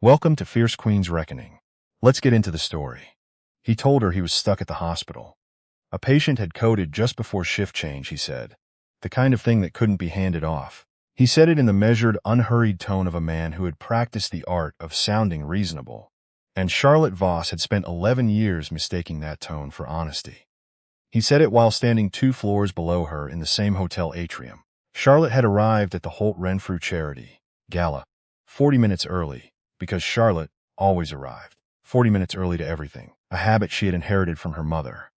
Welcome to Fierce Queen's Reckoning. Let's get into the story. He told her he was stuck at the hospital. A patient had coded just before shift change, he said. The kind of thing that couldn't be handed off. He said it in the measured, unhurried tone of a man who had practiced the art of sounding reasonable. And Charlotte Voss had spent 11 years mistaking that tone for honesty. He said it while standing 2 floors below her in the same hotel atrium. Charlotte had arrived at the Holt Renfrew Charity Gala 40 minutes early, because Charlotte always arrived 40 minutes early to everything, a habit she had inherited from her mother,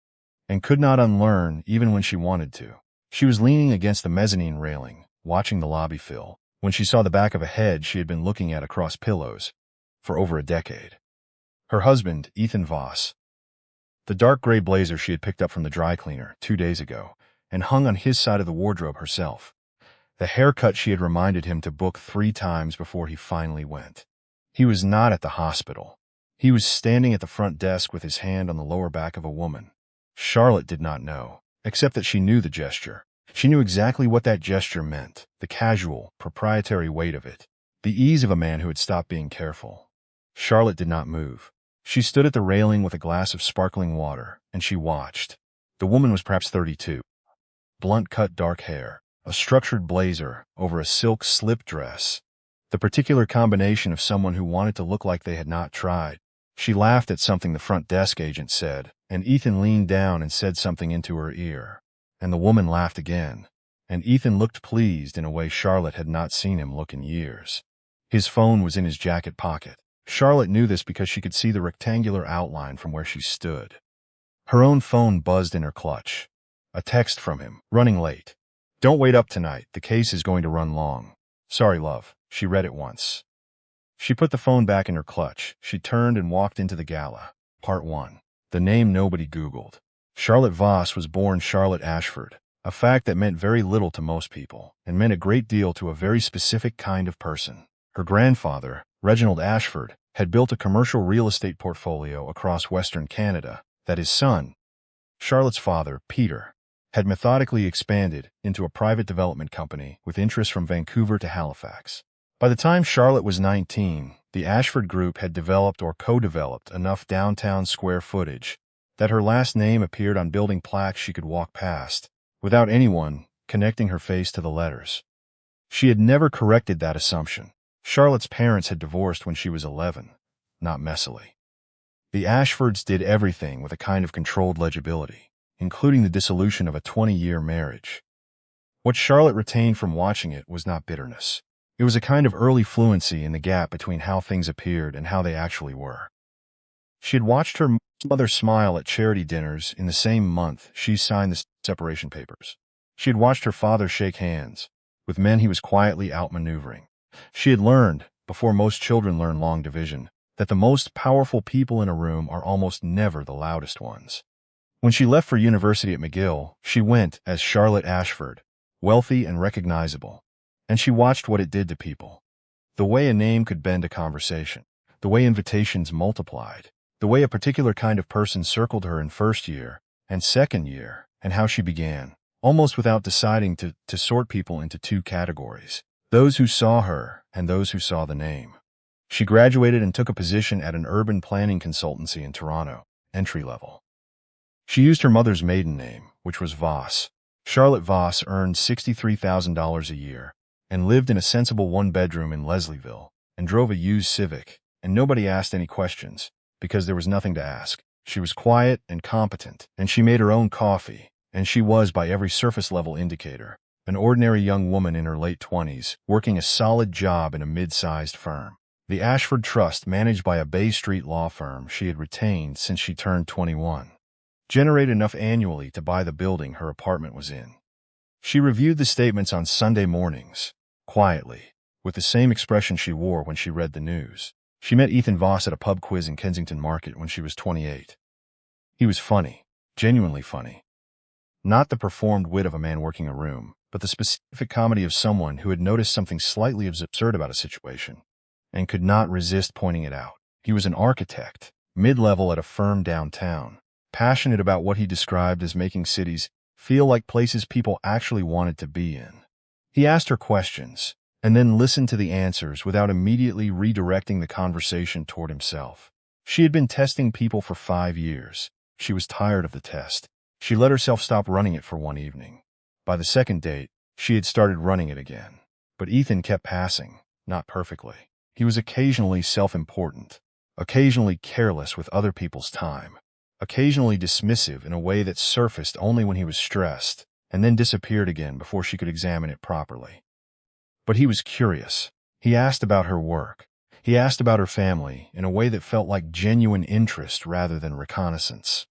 and could not unlearn even when she wanted to. She was leaning against the mezzanine railing, watching the lobby fill, when she saw the back of a head she had been looking at across pillows for over a decade. Her husband, Ethan Voss. The dark gray blazer she had picked up from the dry cleaner 2 days ago and hung on his side of the wardrobe herself. The haircut she had reminded him to book 3 times before he finally went. He was not at the hospital. He was standing at the front desk with his hand on the lower back of a woman. Charlotte did not know, except that she knew the gesture. She knew exactly what that gesture meant, the casual, proprietary weight of it, the ease of a man who had stopped being careful. Charlotte did not move. She stood at the railing with a glass of sparkling water, and she watched. The woman was perhaps 32. Blunt-cut dark hair, a structured blazer over a silk slip dress. The particular combination of someone who wanted to look like they had not tried. She laughed at something the front desk agent said, and Ethan leaned down and said something into her ear. And the woman laughed again, and Ethan looked pleased in a way Charlotte had not seen him look in years. His phone was in his jacket pocket. Charlotte knew this because she could see the rectangular outline from where she stood. Her own phone buzzed in her clutch. A text from him, running late. "Don't wait up tonight, the case is going to run long. Sorry, love." She read it once. She put the phone back in her clutch. She turned and walked into the gala. Part 1. The name nobody Googled. Charlotte Voss was born Charlotte Ashford, a fact that meant very little to most people, and meant a great deal to a very specific kind of person. Her grandfather, Reginald Ashford, had built a commercial real estate portfolio across Western Canada that his son, Charlotte's father, Peter, had methodically expanded into a private development company with interests from Vancouver to Halifax. By the time Charlotte was 19, the Ashford Group had developed or co-developed enough downtown square footage that her last name appeared on building plaques she could walk past, without anyone connecting her face to the letters. She had never corrected that assumption. Charlotte's parents had divorced when she was 11, not messily. The Ashfords did everything with a kind of controlled legibility, including the dissolution of a 20-year marriage. What Charlotte retained from watching it was not bitterness. It was a kind of early fluency in the gap between how things appeared and how they actually were. She had watched her mother smile at charity dinners in the same month she signed the separation papers. She had watched her father shake hands with men he was quietly outmaneuvering. She had learned, before most children learn long division, that the most powerful people in a room are almost never the loudest ones. When she left for university at McGill, she went as Charlotte Ashford, wealthy and recognizable, and she watched what it did to people. The way a name could bend a conversation, the way invitations multiplied, the way a particular kind of person circled her in first year and second year, and how she began, almost without deciding to sort people into 2 categories, those who saw her and those who saw the name. She graduated and took a position at an urban planning consultancy in Toronto, entry level. She used her mother's maiden name, which was Voss. Charlotte Voss earned $63,000 a year and lived in a sensible 1-bedroom in Leslieville and drove a used Civic, and nobody asked any questions because there was nothing to ask. She was quiet and competent, and she made her own coffee, and she was, by every surface-level indicator, an ordinary young woman in her late 20s, working a solid job in a mid-sized firm. The Ashford Trust, managed by a Bay Street law firm she had retained since she turned 21, generated enough annually to buy the building her apartment was in. She reviewed the statements on Sunday mornings, quietly, with the same expression she wore when she read the news. She met Ethan Voss at a pub quiz in Kensington Market when she was 28. He was funny, genuinely funny. Not the performed wit of a man working a room, but the specific comedy of someone who had noticed something slightly absurd about a situation and could not resist pointing it out. He was an architect, mid-level at a firm downtown, passionate about what he described as making cities feel like places people actually wanted to be in. He asked her questions, and then listened to the answers without immediately redirecting the conversation toward himself. She had been testing people for 5 years. She was tired of the test. She let herself stop running it for one evening. By the second date, she had started running it again. But Ethan kept passing, not perfectly. He was occasionally self-important, occasionally careless with other people's time, occasionally dismissive in a way that surfaced only when he was stressed, and then disappeared again before she could examine it properly. But he was curious. He asked about her work. He asked about her family in a way that felt like genuine interest rather than reconnaissance.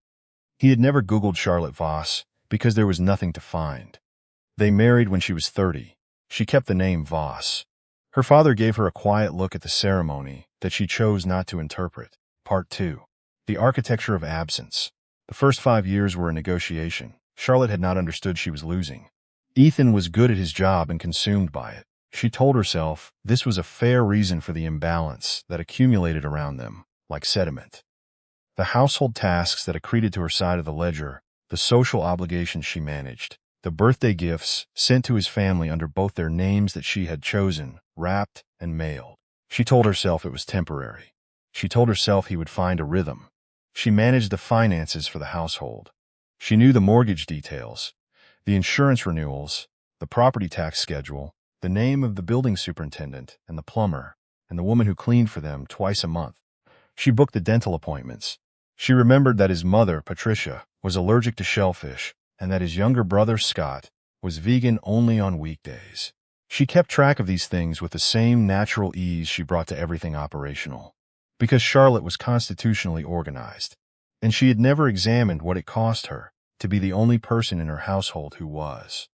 He had never Googled Charlotte Voss because there was nothing to find. They married when she was 30. She kept the name Voss. Her father gave her a quiet look at the ceremony that she chose not to interpret. Part 2. The Architecture of Absence. The first 5 years were a negotiation. Charlotte had not understood she was losing. Ethan was good at his job and consumed by it. She told herself this was a fair reason for the imbalance that accumulated around them, like sediment. The household tasks that accreted to her side of the ledger, the social obligations she managed, the birthday gifts sent to his family under both their names that she had chosen, wrapped and mailed. She told herself it was temporary. She told herself he would find a rhythm. She managed the finances for the household. She knew the mortgage details, the insurance renewals, the property tax schedule, the name of the building superintendent and the plumber, and the woman who cleaned for them twice a month. She booked the dental appointments. She remembered that his mother, Patricia, was allergic to shellfish, and that his younger brother, Scott, was vegan only on weekdays. She kept track of these things with the same natural ease she brought to everything operational, because Charlotte was constitutionally organized, and she had never examined what it cost her to be the only person in her household who was.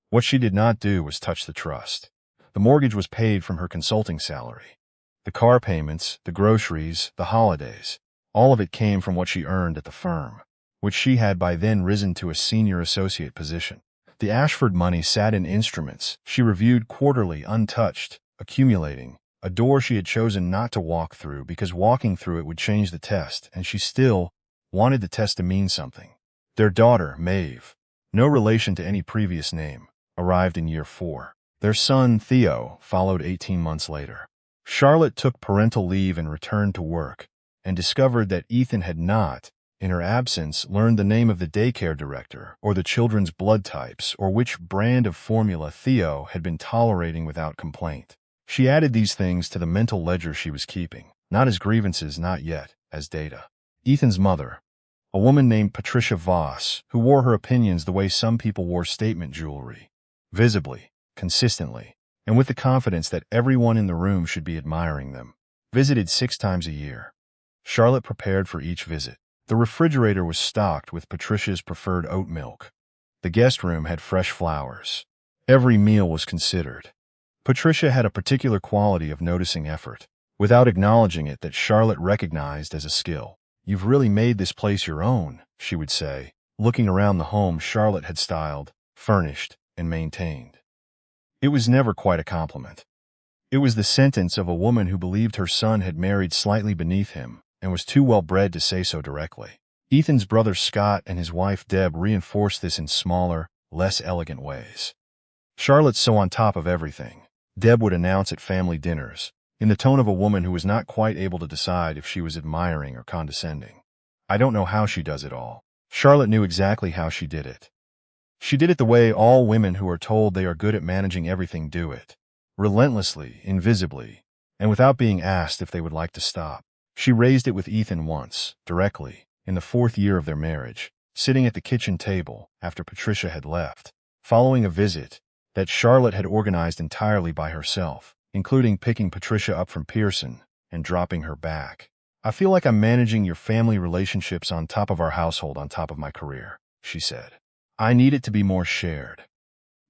What she did not do was touch the trust. The mortgage was paid from her consulting salary. The car payments, the groceries, the holidays, all of it came from what she earned at the firm, which she had by then risen to a senior associate position. The Ashford money sat in instruments she reviewed quarterly untouched, accumulating, a door she had chosen not to walk through because walking through it would change the test, and she still wanted the test to mean something. Their daughter, Maeve, no relation to any previous name, arrived in year 4. Their son, Theo, followed 18 months later. Charlotte took parental leave and returned to work, and discovered that Ethan had not, in her absence, learned the name of the daycare director, or the children's blood types, or which brand of formula Theo had been tolerating without complaint. She added these things to the mental ledger she was keeping, not as grievances, not yet, as data. Ethan's mother, a woman named Patricia Voss, who wore her opinions the way some people wore statement jewelry, visibly, consistently, and with the confidence that everyone in the room should be admiring them, visited 6 times a year. Charlotte prepared for each visit. The refrigerator was stocked with Patricia's preferred oat milk. The guest room had fresh flowers. Every meal was considered. Patricia had a particular quality of noticing effort, without acknowledging it, that Charlotte recognized as a skill. "You've really made this place your own," she would say, looking around the home Charlotte had styled, furnished, and maintained. It was never quite a compliment. It was the sentence of a woman who believed her son had married slightly beneath him and was too well bred to say so directly. Ethan's brother Scott and his wife Deb reinforced this in smaller, less elegant ways. "Charlotte's so on top of everything," Deb would announce at family dinners, in the tone of a woman who was not quite able to decide if she was admiring or condescending. "I don't know how she does it all." Charlotte knew exactly how she did it. She did it the way all women who are told they are good at managing everything do it. Relentlessly, invisibly, and without being asked if they would like to stop. She raised it with Ethan once, directly, in the 4th year of their marriage, sitting at the kitchen table after Patricia had left, following a visit that Charlotte had organized entirely by herself, including picking Patricia up from Pearson and dropping her back. "I feel like I'm managing your family relationships on top of our household on top of my career," she said. "I need it to be more shared."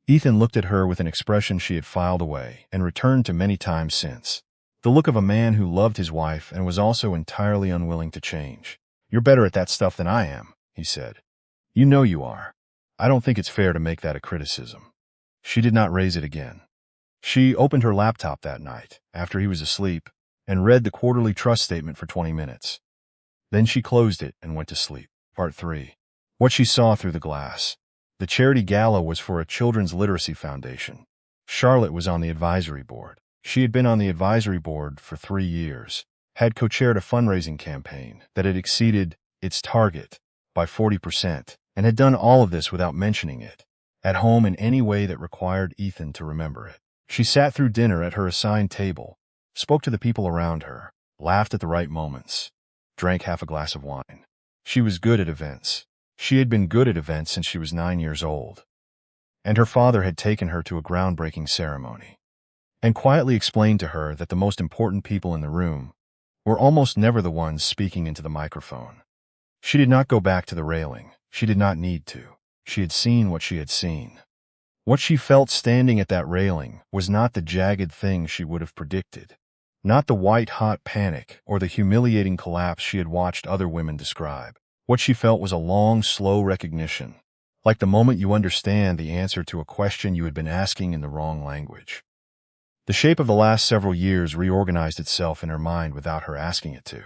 Ethan looked at her with an expression she had filed away and returned to many times since. The look of a man who loved his wife and was also entirely unwilling to change. "You're better at that stuff than I am," he said. "You know you are. I don't think it's fair to make that a criticism." She did not raise it again. She opened her laptop that night, after he was asleep, and read the quarterly trust statement for 20 minutes. Then she closed it and went to sleep. Part 3. What she saw through the glass. The charity gala was for a children's literacy foundation. Charlotte was on the advisory board. She had been on the advisory board for 3 years, had co-chaired a fundraising campaign that had exceeded its target by 40%, and had done all of this without mentioning it at home in any way that required Ethan to remember it. She sat through dinner at her assigned table, spoke to the people around her, laughed at the right moments, drank half a glass of wine. She was good at events. She had been good at events since she was 9 years old, and her father had taken her to a groundbreaking ceremony and quietly explained to her that the most important people in the room were almost never the ones speaking into the microphone. She did not go back to the railing. She did not need to. She had seen what she had seen. What she felt standing at that railing was not the jagged thing she would have predicted, not the white-hot panic or the humiliating collapse she had watched other women describe. What she felt was a long, slow recognition, like the moment you understand the answer to a question you had been asking in the wrong language. The shape of the last several years reorganized itself in her mind without her asking it to.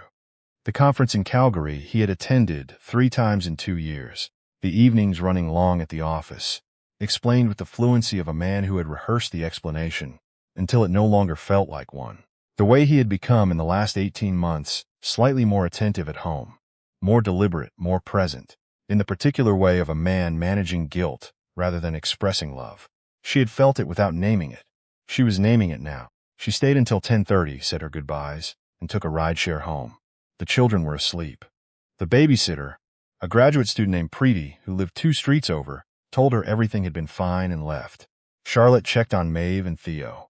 The conference in Calgary he had attended 3 times in 2 years, the evenings running long at the office, explained with the fluency of a man who had rehearsed the explanation until it no longer felt like one. The way he had become in the last 18 months, slightly more attentive at home, more deliberate, more present, in the particular way of a man managing guilt rather than expressing love. She had felt it without naming it. She was naming it now. She stayed until 10:30, said her goodbyes, and took a rideshare home. The children were asleep. The babysitter, a graduate student named Preeti, who lived 2 streets over, told her everything had been fine and left. Charlotte checked on Maeve and Theo.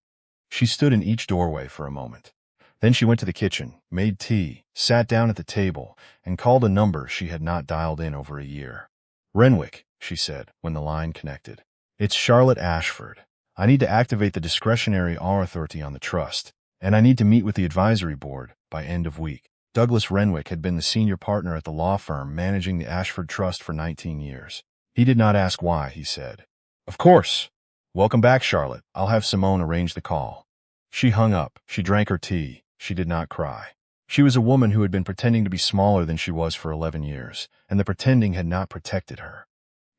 She stood in each doorway for a moment. Then she went to the kitchen, made tea, sat down at the table, and called a number she had not dialed in over a year. "Renwick," she said, when the line connected. "It's Charlotte Ashford. I need to activate the discretionary authority on the trust, and I need to meet with the advisory board by end of week." Douglas Renwick had been the senior partner at the law firm managing the Ashford Trust for 19 years. He did not ask why, he said. "Of course. Welcome back, Charlotte. I'll have Simone arrange the call." She hung up. She drank her tea. She did not cry. She was a woman who had been pretending to be smaller than she was for 11 years, and the pretending had not protected her.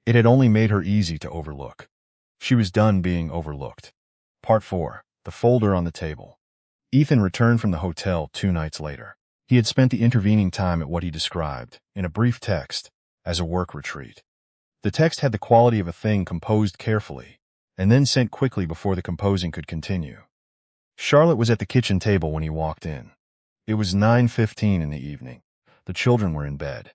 It had only made her easy to overlook. She was done being overlooked. Part 4. The folder on the table. Ethan returned from the hotel 2 nights later. He had spent the intervening time at what he described, in a brief text, as a work retreat. The text had the quality of a thing composed carefully, and then sent quickly before the composing could continue. Charlotte was at the kitchen table when he walked in. It was 9:15 in the evening. The children were in bed.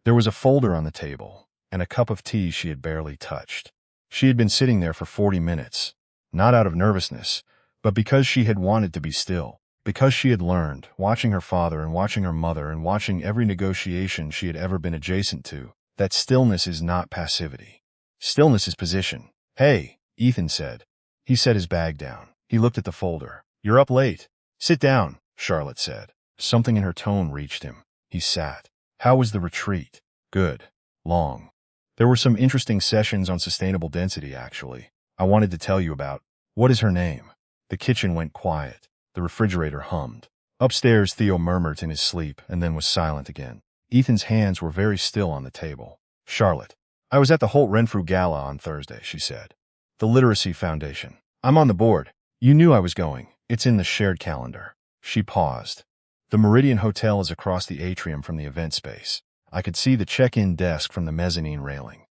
There was a folder on the table, and a cup of tea she had barely touched. She had been sitting there for 40 minutes, not out of nervousness, but because she had wanted to be still. Because she had learned, watching her father and watching her mother and watching every negotiation she had ever been adjacent to, that stillness is not passivity. Stillness is position. "Hey," Ethan said. He set his bag down. He looked at the folder. "You're up late." "Sit down," Charlotte said. Something in her tone reached him. He sat. "How was the retreat?" "Good. Long. There were some interesting sessions on sustainable density, actually. I wanted to tell you about." "What is her name?" The kitchen went quiet. The refrigerator hummed. Upstairs, Theo murmured in his sleep and then was silent again. Ethan's hands were very still on the table. "Charlotte, I was at the Holt Renfrew Gala on Thursday," she said. "The Literacy Foundation. I'm on the board. You knew I was going. It's in the shared calendar." She paused. "The Meridian Hotel is across the atrium from the event space. I could see the check-in desk from the mezzanine railing."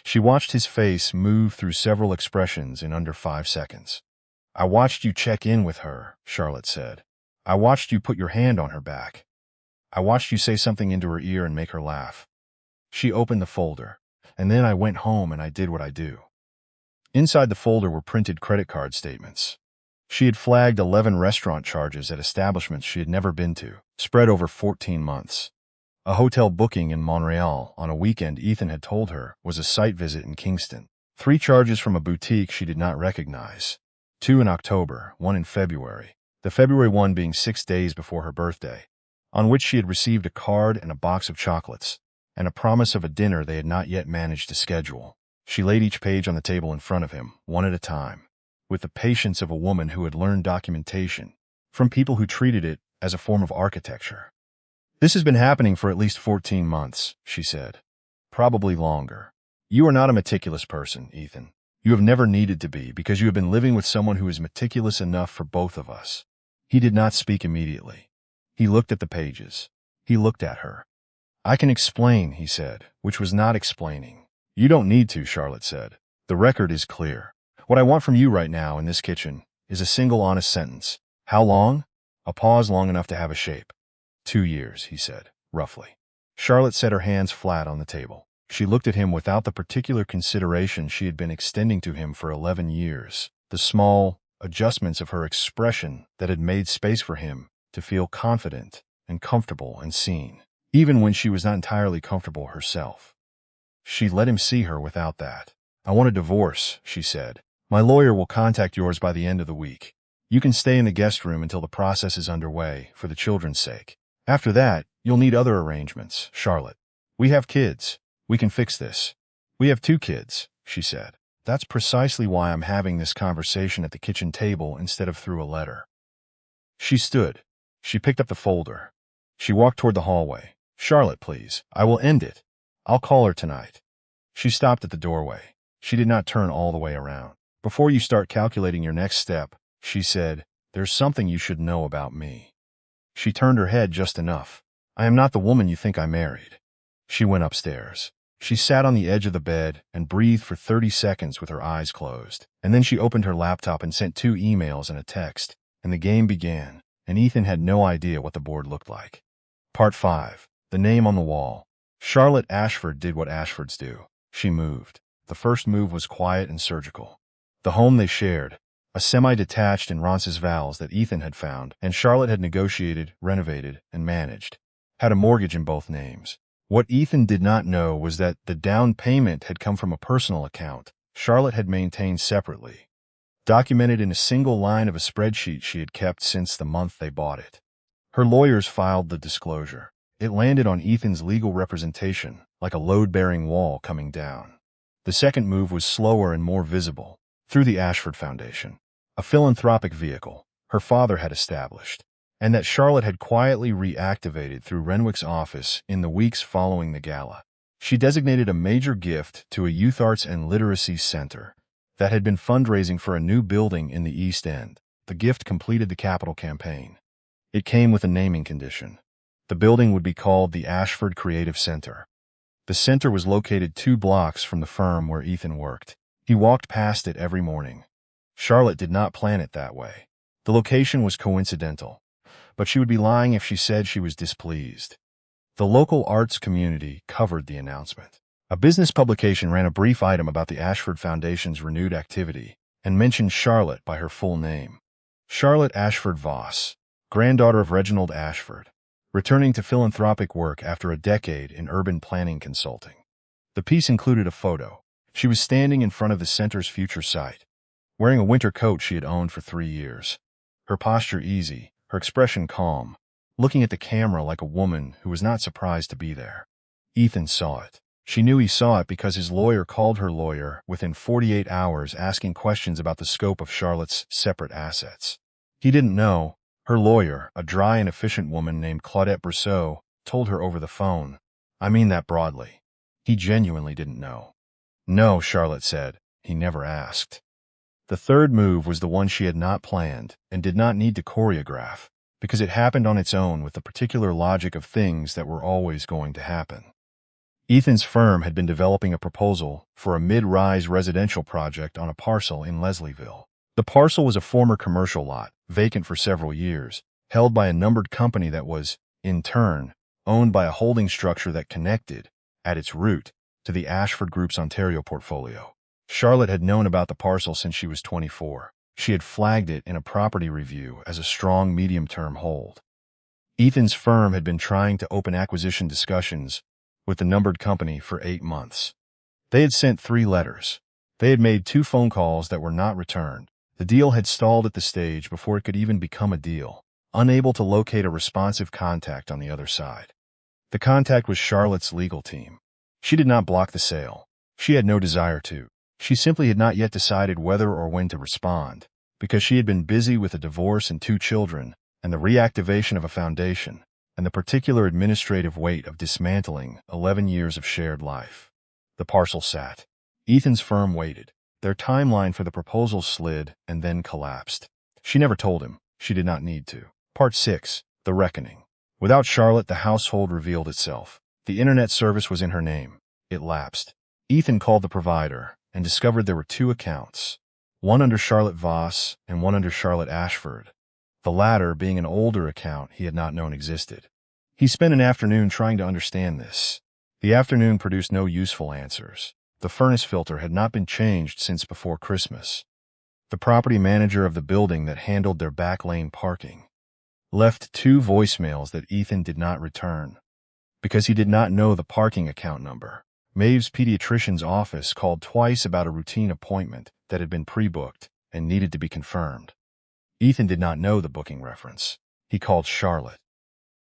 She watched his face move through several expressions in under 5 seconds. "I watched you check in with her," Charlotte said. "I watched you put your hand on her back. I watched you say something into her ear and make her laugh." She opened the folder. "And then I went home and I did what I do." Inside the folder were printed credit card statements. She had flagged 11 restaurant charges at establishments she had never been to, spread over 14 months. A hotel booking in Montreal on a weekend Ethan had told her was a site visit in Kingston. 3 charges from a boutique she did not recognize. 2 in October, 1 in February, the February one being 6 days before her birthday, on which she had received a card and a box of chocolates, and a promise of a dinner they had not yet managed to schedule. She laid each page on the table in front of him, one at a time, with the patience of a woman who had learned documentation from people who treated it as a form of architecture. "This has been happening for at least 14 months, she said. "Probably longer. You are not a meticulous person, Ethan. You have never needed to be because you have been living with someone who is meticulous enough for both of us." He did not speak immediately. He looked at the pages. He looked at her. "I can explain," he said, which was not explaining. "You don't need to," Charlotte said. "The record is clear. What I want from you right now in this kitchen is a single honest sentence. How long?" A pause long enough to have a shape. 2 years, he said, roughly. Charlotte set her hands flat on the table. She looked at him without the particular consideration she had been extending to him for 11 years, the small adjustments of her expression that had made space for him to feel confident and comfortable and seen, even when she was not entirely comfortable herself. She let him see her without that. "I want a divorce," she said. "My lawyer will contact yours by the end of the week. You can stay in the guest room until the process is underway, for the children's sake. After that, you'll need other arrangements, Charlotte. We have kids. We can fix this." "We have 2 kids," she said. "That's precisely why I'm having this conversation at the kitchen table instead of through a letter." She stood. She picked up the folder. She walked toward the hallway. "Charlotte, please. I will end it. I'll call her tonight." She stopped at the doorway. She did not turn all the way around. "Before you start calculating your next step," she said, "there's something you should know about me." She turned her head just enough. "I am not the woman you think I married." She went upstairs. She sat on the edge of the bed and breathed for 30 seconds with her eyes closed. And then she opened her laptop and sent 2 emails and a text. And the game began, and Ethan had no idea what the board looked like. Part 5. The name on the wall. Charlotte Ashford did what Ashfords do. She moved. The first move was quiet and surgical. The home they shared, a semi-detached in Roncesvalles that Ethan had found, and Charlotte had negotiated, renovated, and managed, had a mortgage in both names. What Ethan did not know was that the down payment had come from a personal account Charlotte had maintained separately, documented in a single line of a spreadsheet she had kept since the month they bought it. Her lawyers filed the disclosure. It landed on Ethan's legal representation, like a load-bearing wall coming down. The second move was slower and more visible, through the Ashford Foundation, a philanthropic vehicle her father had established, and that Charlotte had quietly reactivated through Renwick's office in the weeks following the gala. She designated a major gift to a youth arts and literacy center that had been fundraising for a new building in the East End. The gift completed the capital campaign. It came with a naming condition. The building would be called the Ashford Creative Center. The center was located 2 blocks from the firm where Ethan worked. He walked past it every morning. Charlotte did not plan it that way. The location was coincidental, but she would be lying if she said she was displeased. The local arts community covered the announcement. A business publication ran a brief item about the Ashford Foundation's renewed activity and mentioned Charlotte by her full name. Charlotte Ashford Voss, granddaughter of Reginald Ashford, returning to philanthropic work after a decade in urban planning consulting. The piece included a photo. She was standing in front of the center's future site, wearing a winter coat she had owned for 3 years. Her posture easy, her expression calm, looking at the camera like a woman who was not surprised to be there. Ethan saw it. She knew he saw it because his lawyer called her lawyer within 48 hours asking questions about the scope of Charlotte's separate assets. He didn't know. Her lawyer, a dry and efficient woman named Claudette Brousseau, told her over the phone. "I mean that broadly." He genuinely didn't know. "No," Charlotte said. He never asked. The third move was the one she had not planned and did not need to choreograph, because it happened on its own with the particular logic of things that were always going to happen. Ethan's firm had been developing a proposal for a mid-rise residential project on a parcel in Leslieville. The parcel was a former commercial lot, vacant for several years, held by a numbered company that was, in turn, owned by a holding structure that connected, at its root, to the Ashford Group's Ontario portfolio. Charlotte had known about the parcel since she was 24. She had flagged it in a property review as a strong medium-term hold. Ethan's firm had been trying to open acquisition discussions with the numbered company for 8 months. They had sent 3 letters. They had made 2 phone calls that were not returned. The deal had stalled at the stage before it could even become a deal, unable to locate a responsive contact on the other side. The contact was Charlotte's legal team. She did not block the sale. She had no desire to. She simply had not yet decided whether or when to respond, because she had been busy with a divorce and 2 children, and the reactivation of a foundation, and the particular administrative weight of dismantling 11 years of shared life. The parcel sat. Ethan's firm waited. Their timeline for the proposal slid and then collapsed. She never told him. She did not need to. Part 6. The Reckoning. Without Charlotte, the household revealed itself. The internet service was in her name. It lapsed. Ethan called the provider and discovered there were two accounts, one under Charlotte Voss and one under Charlotte Ashford, the latter being an older account he had not known existed. He spent an afternoon trying to understand this. The afternoon produced no useful answers. The furnace filter had not been changed since before Christmas. The property manager of the building that handled their back lane parking left 2 voicemails that Ethan did not return because he did not know the parking account number. Maeve's pediatrician's office called twice about a routine appointment that had been pre-booked and needed to be confirmed. Ethan did not know the booking reference. He called Charlotte.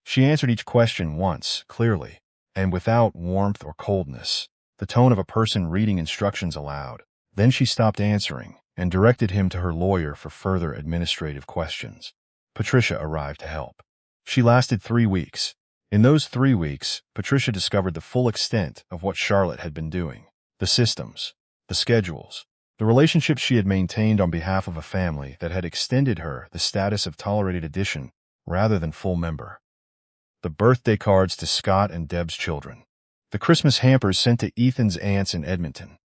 She answered each question once, clearly, and without warmth or coldness, the tone of a person reading instructions aloud. Then she stopped answering and directed him to her lawyer for further administrative questions. Patricia arrived to help. She lasted 3 weeks. In those 3 weeks, Patricia discovered the full extent of what Charlotte had been doing. The systems, the schedules, the relationships she had maintained on behalf of a family that had extended her the status of tolerated addition rather than full member. The birthday cards to Scott and Deb's children. The Christmas hampers sent to Ethan's aunts in Edmonton.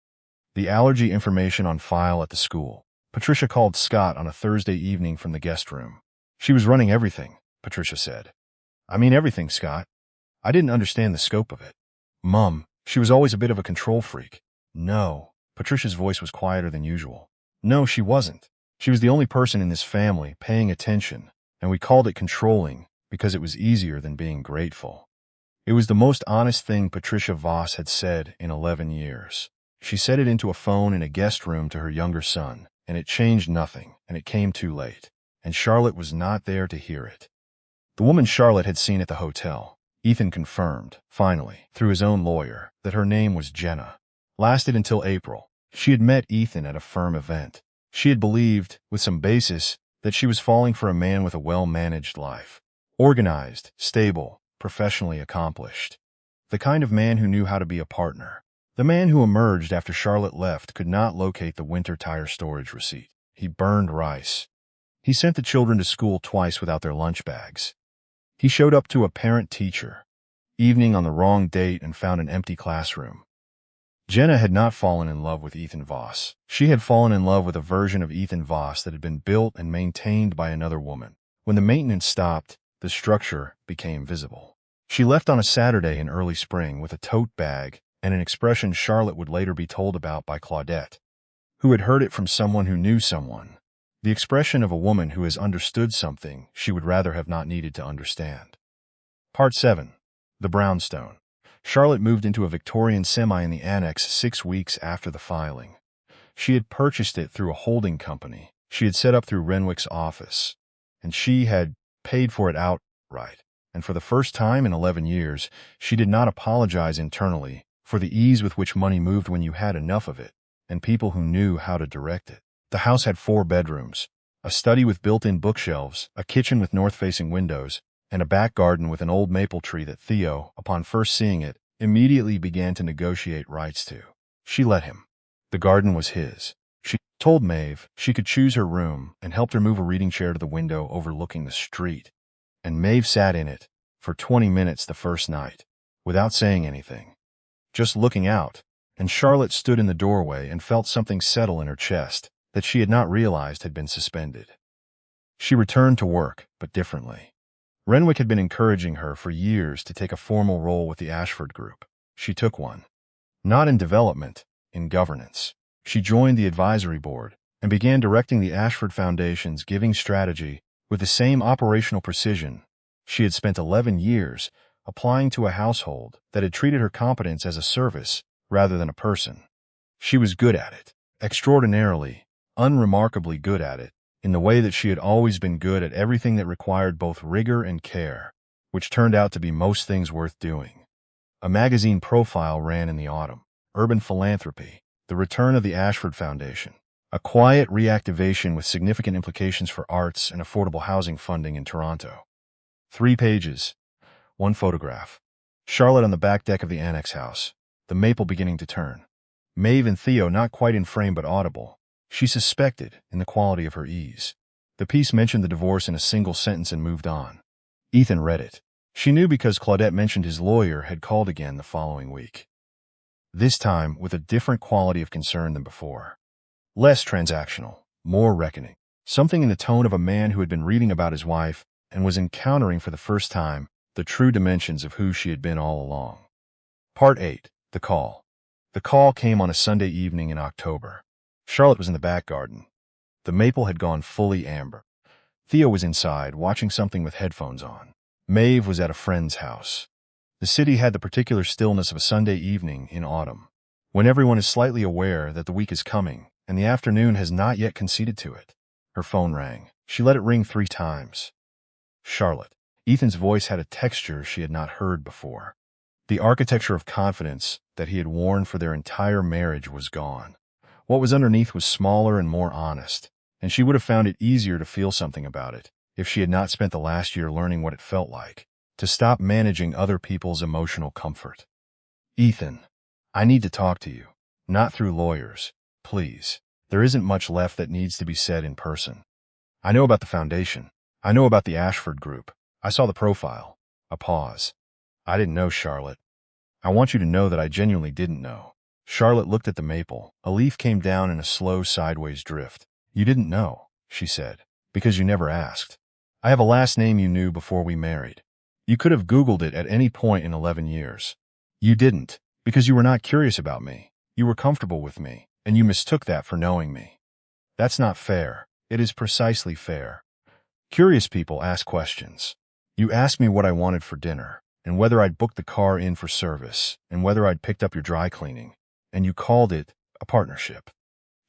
The allergy information on file at the school. Patricia called Scott on a Thursday evening from the guest room. She was running everything, Patricia said. I mean everything, Scott. I didn't understand the scope of it. Mum, she was always a bit of a control freak. No. Patricia's voice was quieter than usual. No, she wasn't. She was the only person in this family paying attention, and we called it controlling because it was easier than being grateful. It was the most honest thing Patricia Voss had said in 11 years. She said it into a phone in a guest room to her younger son, and it changed nothing, and it came too late, and Charlotte was not there to hear it. The woman Charlotte had seen at the hotel, Ethan confirmed, finally, through his own lawyer, that her name was Jenna. Lasted until April. She had met Ethan at a firm event. She had believed, with some basis, that she was falling for a man with a well-managed life. Organized, stable, professionally accomplished. The kind of man who knew how to be a partner. The man who emerged after Charlotte left could not locate the winter tire storage receipt. He burned rice. He sent the children to school twice without their lunch bags. He showed up to a parent-teacher evening on the wrong date and found an empty classroom. Jenna had not fallen in love with Ethan Voss. She had fallen in love with a version of Ethan Voss that had been built and maintained by another woman. When the maintenance stopped, the structure became visible. She left on a Saturday in early spring with a tote bag and an expression Charlotte would later be told about by Claudette, who had heard it from someone who knew someone. The expression of a woman who has understood something she would rather have not needed to understand. Part 7. The Brownstone. Charlotte moved into a Victorian semi in the annex 6 weeks after the filing. She had purchased it through a holding company she had set up through Renwick's office, and she had paid for it outright. And for the first time in 11 years, she did not apologize internally for the ease with which money moved when you had enough of it, and people who knew how to direct it. The house had 4 bedrooms, a study with built-in bookshelves, a kitchen with north-facing windows, and a back garden with an old maple tree that Theo, upon first seeing it, immediately began to negotiate rights to. She let him. The garden was his. She told Maeve she could choose her room and helped her move a reading chair to the window overlooking the street. And Maeve sat in it for 20 minutes the first night, without saying anything, just looking out, and Charlotte stood in the doorway and felt something settle in her chest that she had not realized had been suspended. She returned to work, but differently. Renwick had been encouraging her for years to take a formal role with the Ashford Group. She took one. Not in development, in governance. She joined the advisory board and began directing the Ashford Foundation's giving strategy with the same operational precision she had spent 11 years applying to a household that had treated her competence as a service rather than a person. She was good at it, extraordinarily, unremarkably good at it, in the way that she had always been good at everything that required both rigor and care, which turned out to be most things worth doing. A magazine profile ran in the autumn. Urban Philanthropy, the return of the Ashford Foundation, a quiet reactivation with significant implications for arts and affordable housing funding in Toronto. 3 pages, 1 photograph. Charlotte on the back deck of the annex house, the maple beginning to turn. Maeve and Theo not quite in frame but audible. She suspected, in the quality of her ease. The piece mentioned the divorce in a single sentence and moved on. Ethan read it. She knew because Claudette mentioned his lawyer had called again the following week. This time with a different quality of concern than before. Less transactional, more reckoning. Something in the tone of a man who had been reading about his wife and was encountering for the first time the true dimensions of who she had been all along. Part 8. The Call. The call came on a Sunday evening in October. Charlotte was in the back garden. The maple had gone fully amber. Theo was inside, watching something with headphones on. Maeve was at a friend's house. The city had the particular stillness of a Sunday evening in autumn, when everyone is slightly aware that the week is coming, and the afternoon has not yet conceded to it. Her phone rang. She let it ring 3 times. Charlotte. Ethan's voice had a texture she had not heard before. The architecture of confidence that he had worn for their entire marriage was gone. What was underneath was smaller and more honest, and she would have found it easier to feel something about it if she had not spent the last year learning what it felt like to stop managing other people's emotional comfort. Ethan, I need to talk to you. Not through lawyers. Please. There isn't much left that needs to be said in person. I know about the foundation. I know about the Ashford group. I saw the profile. A pause. I didn't know, Charlotte. I want you to know that I genuinely didn't know. Charlotte looked at the maple. A leaf came down in a slow sideways drift. You didn't know, she said, because you never asked. I have a last name you knew before we married. You could have Googled it at any point in 11 years. You didn't, because you were not curious about me. You were comfortable with me, and you mistook that for knowing me. That's not fair. It is precisely fair. Curious people ask questions. You asked me what I wanted for dinner, and whether I'd booked the car in for service, and whether I'd picked up your dry cleaning, and you called it a partnership.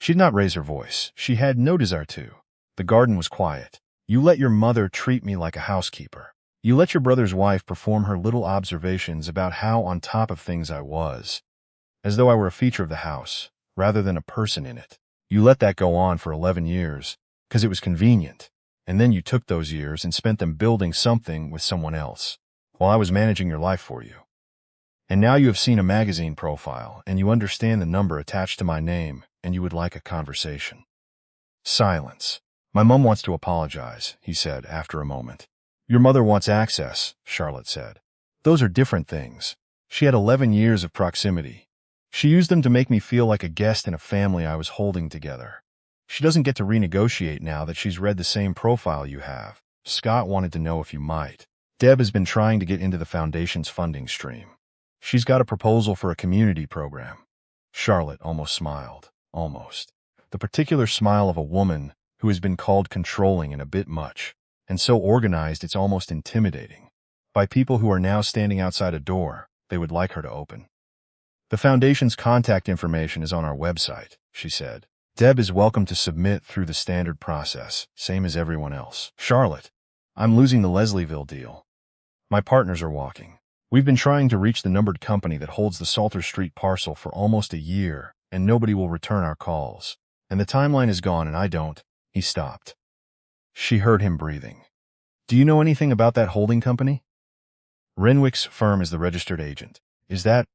She did not raise her voice. She had no desire to. The garden was quiet. You let your mother treat me like a housekeeper. You let your brother's wife perform her little observations about how on top of things I was, as though I were a feature of the house, rather than a person in it. You let that go on for 11 years, because it was convenient, and then you took those years and spent them building something with someone else, while I was managing your life for you. And now you have seen a magazine profile, and you understand the number attached to my name, and you would like a conversation. Silence. My mom wants to apologize, he said after a moment. Your mother wants access, Charlotte said. Those are different things. She had 11 years of proximity. She used them to make me feel like a guest in a family I was holding together. She doesn't get to renegotiate now that she's read the same profile you have. Scott wanted to know if you might. Deb has been trying to get into the foundation's funding stream. She's got a proposal for a community program. Charlotte almost smiled. Almost. The particular smile of a woman who has been called controlling and a bit much, and so organized it's almost intimidating, by people who are now standing outside a door they would like her to open. The foundation's contact information is on our website, she said. Deb is welcome to submit through the standard process, same as everyone else. Charlotte, I'm losing the Leslieville deal. My partners are walking. We've been trying to reach the numbered company that holds the Salter Street parcel for almost a year, and nobody will return our calls. And the timeline is gone and I don't. He stopped. She heard him breathing. Do you know anything about that holding company? Renwick's firm is the registered agent. Is that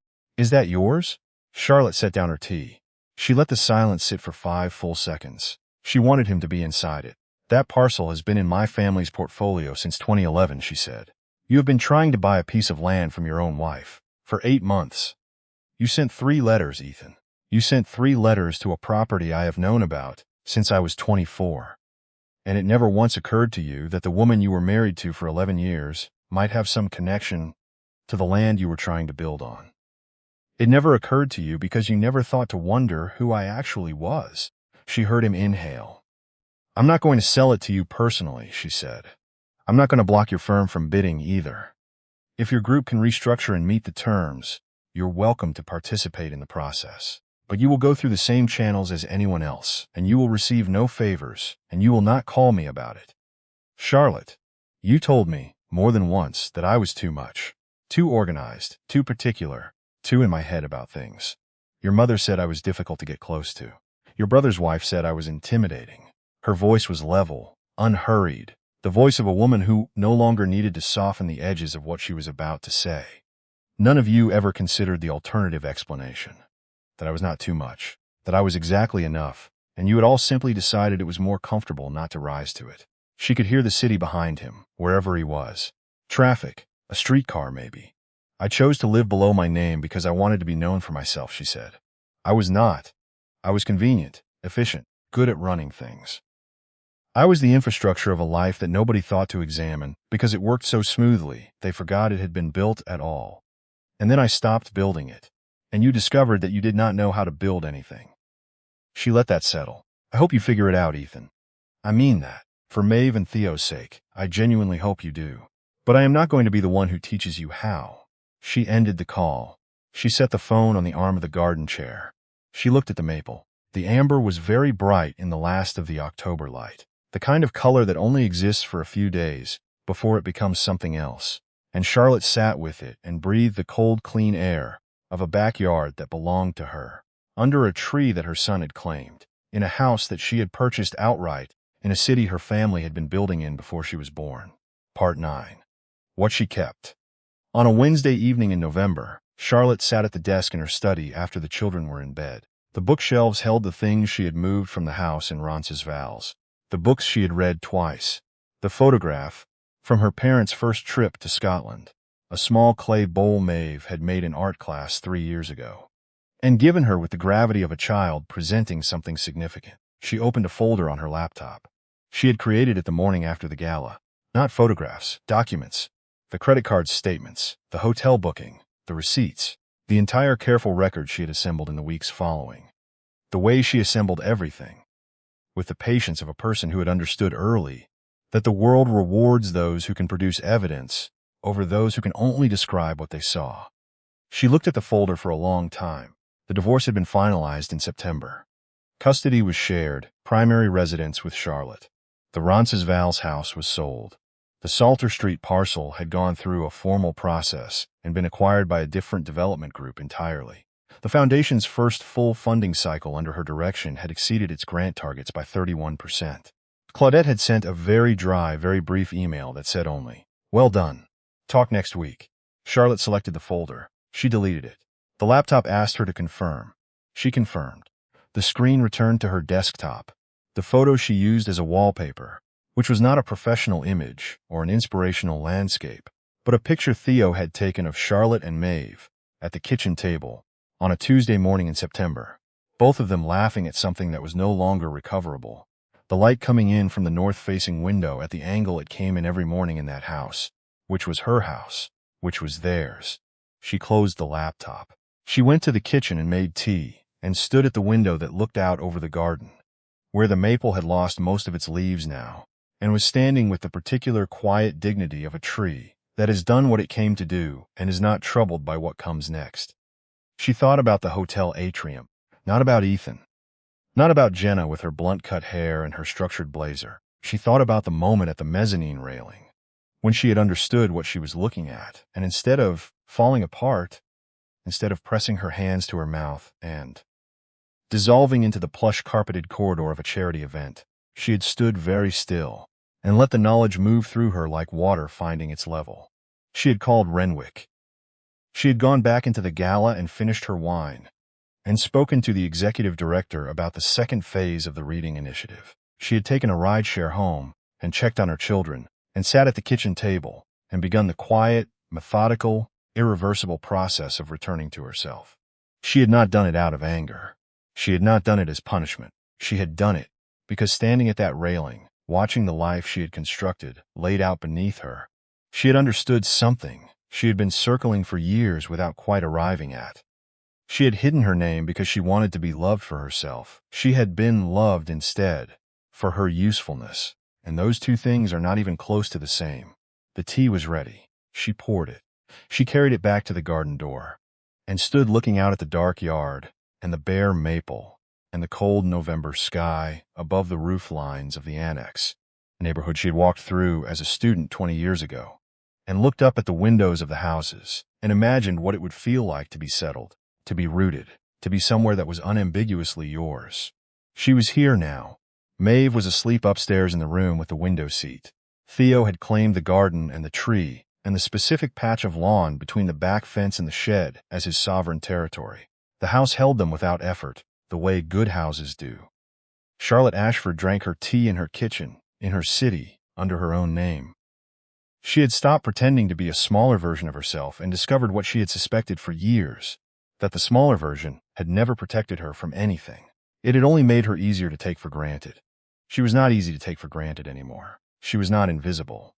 yours? Charlotte set down her tea. She let the silence sit for 5 full seconds. She wanted him to be inside it. That parcel has been in my family's portfolio since 2011, she said. You have been trying to buy a piece of land from your own wife. For 8 months. You sent 3 letters, Ethan. You sent 3 letters to a property I have known about since I was 24. And it never once occurred to you that the woman you were married to for 11 years might have some connection to the land you were trying to build on. It never occurred to you because you never thought to wonder who I actually was. She heard him inhale. I'm not going to sell it to you personally, she said. I'm not going to block your firm from bidding either. If your group can restructure and meet the terms, you're welcome to participate in the process. But you will go through the same channels as anyone else, and you will receive no favors, and you will not call me about it. Charlotte, you told me, more than once, that I was too much, too organized, too particular, too in my head about things. Your mother said I was difficult to get close to. Your brother's wife said I was intimidating. Her voice was level, unhurried, the voice of a woman who no longer needed to soften the edges of what she was about to say. None of you ever considered the alternative explanation. that I was not too much, that I was exactly enough, and you had all simply decided it was more comfortable not to rise to it. She could hear the city behind him, wherever he was. Traffic, a streetcar maybe. I chose to live below my name because I wanted to be known for myself, she said. I was not. I was convenient, efficient, good at running things. I was the infrastructure of a life that nobody thought to examine because it worked so smoothly they forgot it had been built at all. And then I stopped building it, and you discovered that you did not know how to build anything. She let that settle. I hope you figure it out, Ethan. I mean that. For Maeve and Theo's sake, I genuinely hope you do. But I am not going to be the one who teaches you how. She ended the call. She set the phone on the arm of the garden chair. She looked at the maple. The amber was very bright in the last of the October light, the kind of color that only exists for a few days before it becomes something else. And Charlotte sat with it and breathed the cold, clean air of a backyard that belonged to her, under a tree that her son had claimed, in a house that she had purchased outright, in a city her family had been building in before she was born. Part 9. What she kept. On a Wednesday evening in November, Charlotte sat at the desk in her study after the children were in bed. The bookshelves held the things she had moved from the house in Roncesvalles, the books she had read twice, the photograph from her parents' first trip to Scotland, a small clay bowl Maeve had made in art class 3 years ago, and given her with the gravity of a child presenting something significant. She opened a folder on her laptop. She had created it the morning after the gala. Not photographs, documents, the credit card statements, the hotel booking, the receipts, the entire careful record she had assembled in the weeks following. The way she assembled everything, with the patience of a person who had understood early that the world rewards those who can produce evidence over those who can only describe what they saw. She looked at the folder for a long time. The divorce had been finalized in September. Custody was shared, primary residence with Charlotte. The Roncesvalles house was sold. The Salter Street parcel had gone through a formal process and been acquired by a different development group entirely. The foundation's first full funding cycle under her direction had exceeded its grant targets by 31%. Claudette had sent a very dry, very brief email that said only, "Well done. Talk next week." Charlotte selected the folder. She deleted it. The laptop asked her to confirm. She confirmed. The screen returned to her desktop. The photo she used as a wallpaper, which was not a professional image or an inspirational landscape, but a picture Theo had taken of Charlotte and Maeve at the kitchen table on a Tuesday morning in September, both of them laughing at something that was no longer recoverable. The light coming in from the north-facing window at the angle it came in every morning in that house, which was her house, which was theirs. She closed the laptop. She went to the kitchen and made tea, and stood at the window that looked out over the garden, where the maple had lost most of its leaves now, and was standing with the particular quiet dignity of a tree that has done what it came to do and is not troubled by what comes next. She thought about the hotel atrium, not about Ethan, not about Jenna with her blunt-cut hair and her structured blazer. She thought about the moment at the mezzanine railing, when she had understood what she was looking at, and instead of falling apart, instead of pressing her hands to her mouth and dissolving into the plush-carpeted corridor of a charity event, she had stood very still and let the knowledge move through her like water finding its level. She had called Renwick. She had gone back into the gala and finished her wine, and spoken to the executive director about the second phase of the reading initiative. She had taken a rideshare home and checked on her children, and sat at the kitchen table and begun the quiet, methodical, irreversible process of returning to herself. She had not done it out of anger. She had not done it as punishment. She had done it because standing at that railing, watching the life she had constructed laid out beneath her, she had understood something she had been circling for years without quite arriving at. She had hidden her name because she wanted to be loved for herself. She had been loved instead for her usefulness, and those two things are not even close to the same. The tea was ready. She poured it. She carried it back to the garden door and stood looking out at the dark yard and the bare maple and the cold November sky above the roof lines of the annex, a neighborhood she had walked through as a student 20 years ago, and looked up at the windows of the houses and imagined what it would feel like to be settled, to be rooted, to be somewhere that was unambiguously yours. She was here now. Maeve was asleep upstairs in the room with the window seat. Theo had claimed the garden and the tree and the specific patch of lawn between the back fence and the shed as his sovereign territory. The house held them without effort, the way good houses do. Charlotte Ashford drank her tea in her kitchen, in her city, under her own name. She had stopped pretending to be a smaller version of herself and discovered what she had suspected for years, that the smaller version had never protected her from anything. It had only made her easier to take for granted. She was not easy to take for granted anymore. She was not invisible.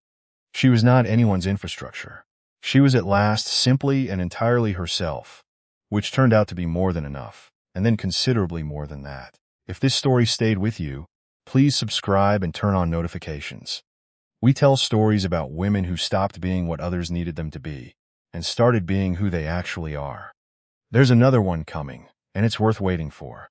She was not anyone's infrastructure. She was at last simply and entirely herself, which turned out to be more than enough, and then considerably more than that. If this story stayed with you, please subscribe and turn on notifications. We tell stories about women who stopped being what others needed them to be and started being who they actually are. There's another one coming, and it's worth waiting for.